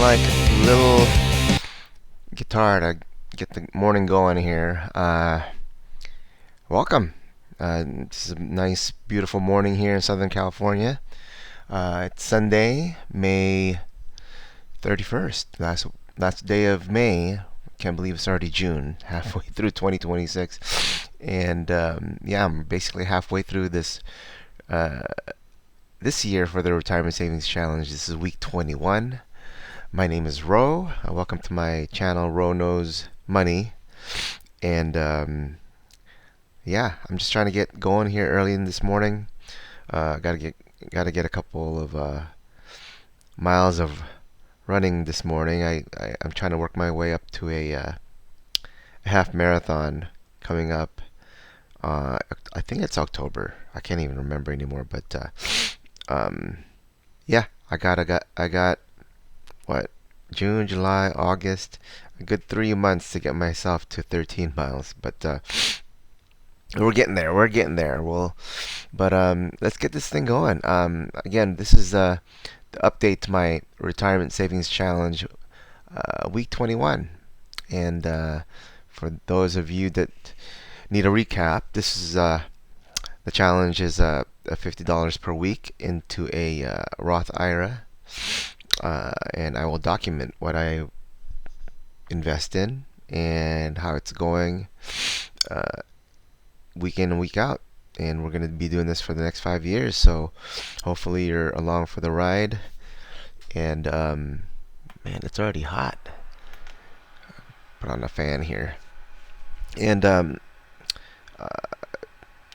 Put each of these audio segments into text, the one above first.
like a little guitar to get the morning going here. Welcome. This is a nice, beautiful morning here in Southern California. It's Sunday, May 31st. Last day of May. Can't believe it's already June, halfway through 2026. And yeah, I'm basically halfway through uh, this year for the Retirement Savings Challenge. This is week 21. My name is Ro. Welcome to my channel, Ro Knows Money. And yeah, I'm just trying to get going here early in this morning. Gotta get a couple of miles of running this morning. I'm trying to work my way up to a half marathon coming up. I think it's October. I can't even remember anymore. But um, yeah, I got what, June, July, August, a good 3 months to get myself to 13 miles. But we're getting there. We're getting there. But let's get this thing going. Again, this is the update to my retirement savings challenge, week 21. And for those of you that need a recap, this is the challenge is $50 per week into a Roth IRA. And I will document what I invest in and how it's going week in and week out. And we're going to be doing this for the next 5 years. So hopefully you're along for the ride. And man, it's already hot. Put on a fan here. And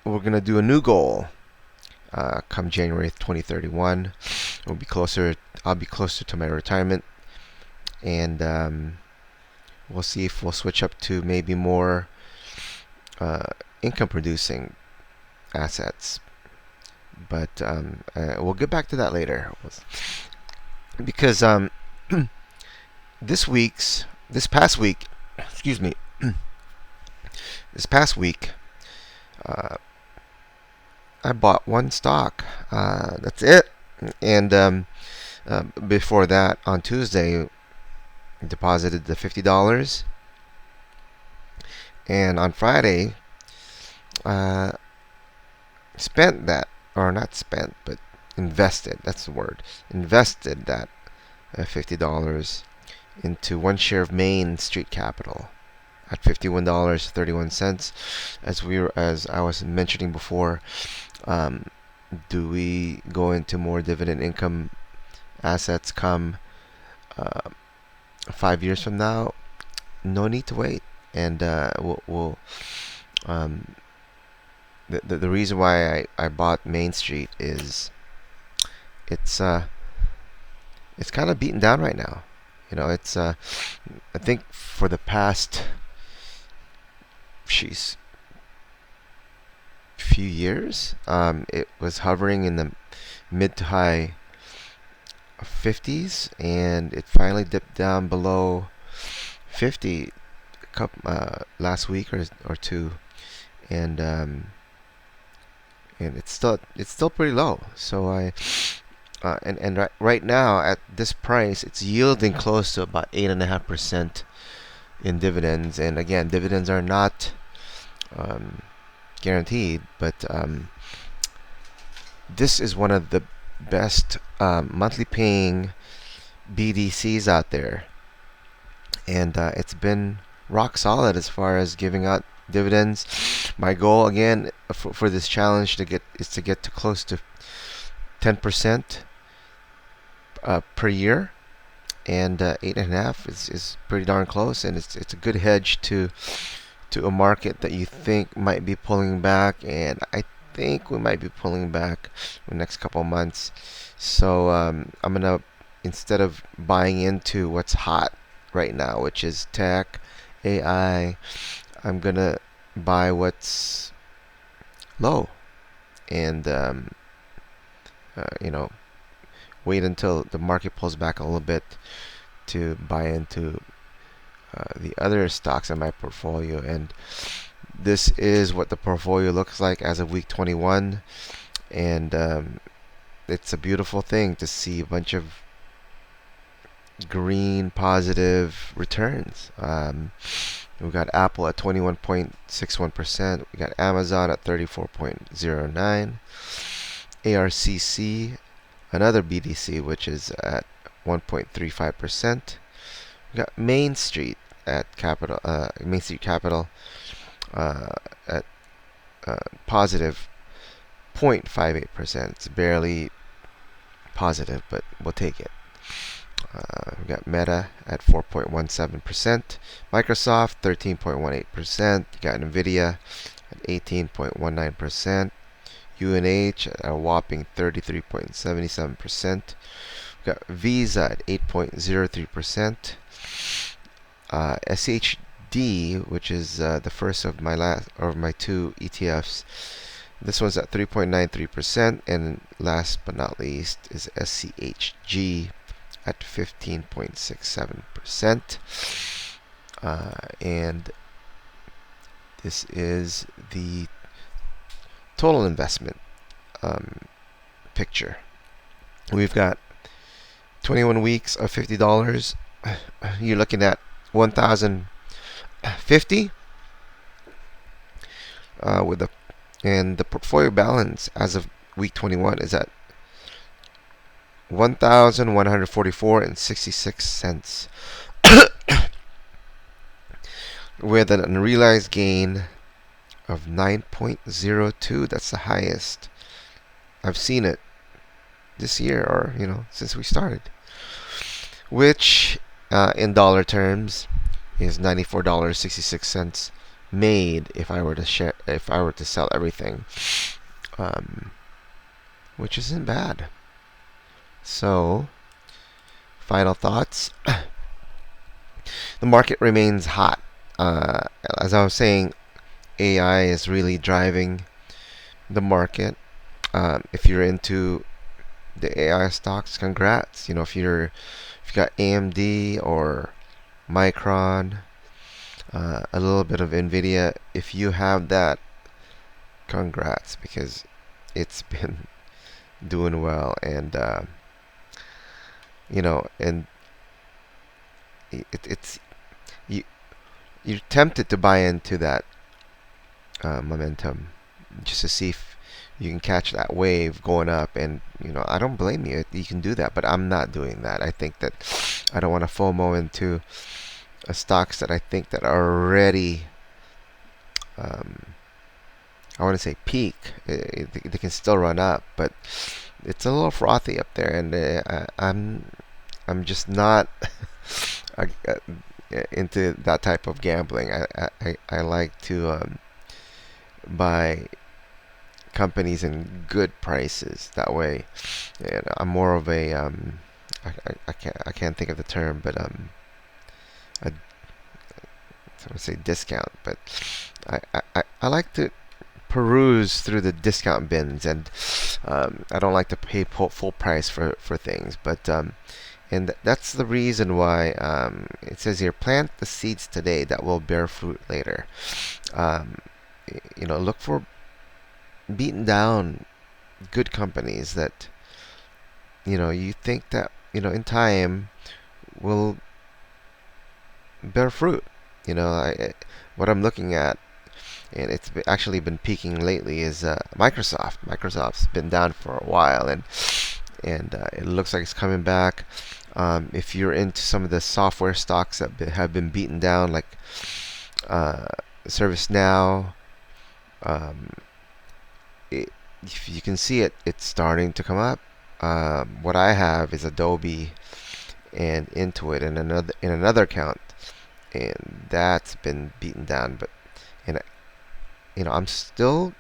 we're going to do a new goal come January 2031. I'll be closer to my retirement. And we'll see if we'll switch up to maybe more income producing assets. But we'll get back to that later. Because this past week, excuse me, this past week, I bought one stock. That's it. And before that, on Tuesday, deposited the $50. And on Friday, spent that, or not spent, but invested. That's the word. Invested that $50 into one share of Main Street Capital at $51.31. As I was mentioning before, do we go into more dividend income assets come 5 years from now? No need to wait. And we'll the reason why I bought Main Street is it's kind of beaten down right now. It's I think for the past few years, it was hovering in the mid to high 50s, and it finally dipped down below 50 last week or two, and it's still pretty low. So right now at this price, it's yielding close to about 8.5% in dividends. And again, dividends are not guaranteed, but this is one of the best monthly paying BDCs out there, and it's been rock solid as far as giving out dividends. My goal again for this challenge is to get to close to 10% per year, and 8.5 is pretty darn close, and it's a good hedge to a market that you think might be pulling back, and I think we might be pulling back in the next couple of months. So I'm gonna, instead of buying into what's hot right now, which is tech, AI, I'm gonna buy what's low, and wait until the market pulls back a little bit to buy into the other stocks in my portfolio. And this is what the portfolio looks like as of week 21. And it's a beautiful thing to see a bunch of green positive returns. We got Apple at 21.61%. We got Amazon at 34.09. ARCC, another BDC, which is at 1.35%. We got Main Street at Main Street Capital at positive 0.58%. It's barely positive, but we'll take it. We got Meta at 4.17%, Microsoft 13.18%, you got Nvidia at 18.19%, UNH at a whopping 33.77%, we got Visa at 8.03%, SHD, which is the first of my two ETFs. This one's at 3.93%, and last but not least is SCHG at 15.67%. And this is the total investment picture. We've got 21 weeks of $50. You're looking at 1,050 and the portfolio balance as of week 21 is at 1,144.66 with an unrealized gain of 9.02. That's the highest I've seen it this year, or since we started, which in dollar terms is $94.66 made if I were to sell everything, which isn't bad. So, final thoughts. The market remains hot. As I was saying, AI is really driving the market. If you're into the AI stocks, congrats. If you got AMD or Micron, a little bit of Nvidia, if you have that, congrats, because it's been doing well, and and it's you're tempted to buy into that momentum just to see if you can catch that wave going up. And I don't blame you. You can do that, but I'm not doing that. I think that I don't want to FOMO into stocks that I think that are already I want to say peak. They can still run up, but it's a little frothy up there, and I'm just not into that type of gambling. I like to buy companies in good prices. That way, I'm more of a I can't think of the term, but I would say discount. But I like to peruse through the discount bins, and I don't like to pay full price for things. But and that's the reason why it says here, plant the seeds today that will bear fruit later. Look for beaten down good companies that you think that in time will bear fruit. What I'm looking at, and it's actually been peaking lately, is Microsoft. Microsoft's been down for a while, and it looks like it's coming back. If you're into some of the software stocks that have been beaten down, like ServiceNow, if you can see it, it's starting to come up. What I have is Adobe and Intuit and another account, and that's been beaten down. But and I'm still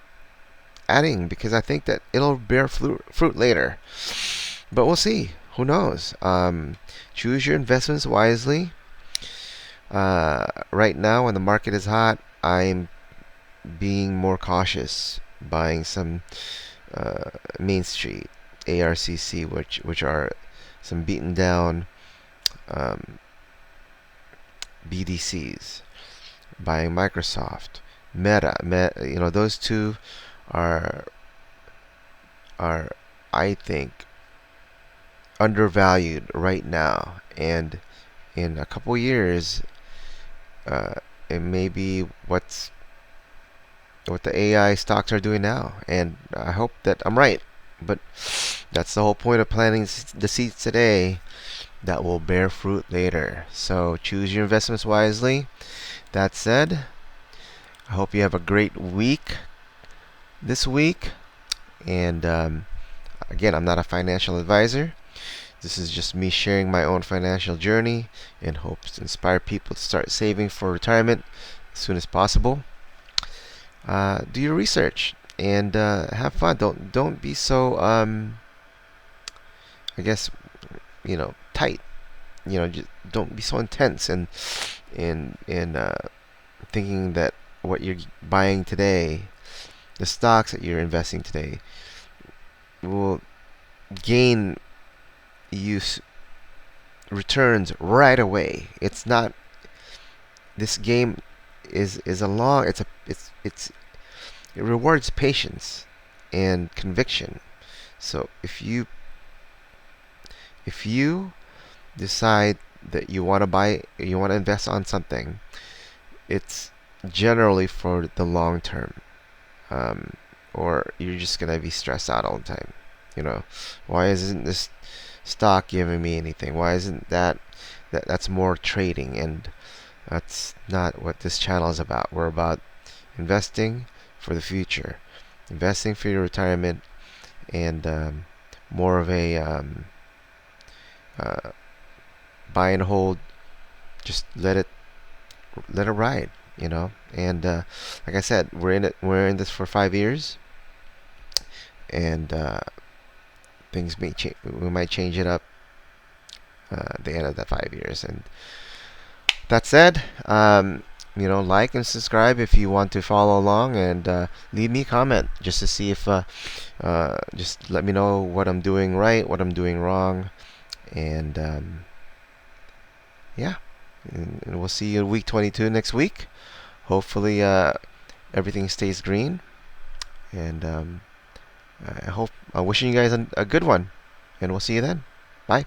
adding because I think that it'll bear fruit later. But we'll see. Who knows? Choose your investments wisely. Right now, when the market is hot, I'm being more cautious, buying some Main Street, ARCC, which are some beaten down BDCs, buying Microsoft, Meta. Those two are I think undervalued right now, and in a couple years, uh, it may be what the AI stocks are doing now, and I hope that I'm right. But that's the whole point of planting the seeds today that will bear fruit later. So choose your investments wisely. That said, I hope you have a great week this week. And again, I'm not a financial advisor. This is just me sharing my own financial journey in hopes to inspire people to start saving for retirement as soon as possible. Do your research and have fun. Don't be so I guess tight. Just don't be so intense and in thinking that what you're buying today, the stocks that you're investing today, will gain you returns right away. It's not. This game is a long. It rewards patience and conviction. So if you decide that you want to invest on something, it's generally for the long term, um, or you're just gonna be stressed out all the time. Why isn't this stock giving me anything? Why isn't that's more trading, and that's not what this channel is about. We're about investing for the future, investing for your retirement, and more of a uh, buy and hold. Just let it ride, And like I said, we're in this for 5 years, and things may change. We might change it up at the end of that 5 years. And that said, like and subscribe if you want to follow along, and leave me a comment just to see if just let me know what I'm doing right, what I'm doing wrong, and yeah. And we'll see you in week 22 next week. Hopefully, everything stays green. And I'm wishing you guys a good one. And we'll see you then. Bye.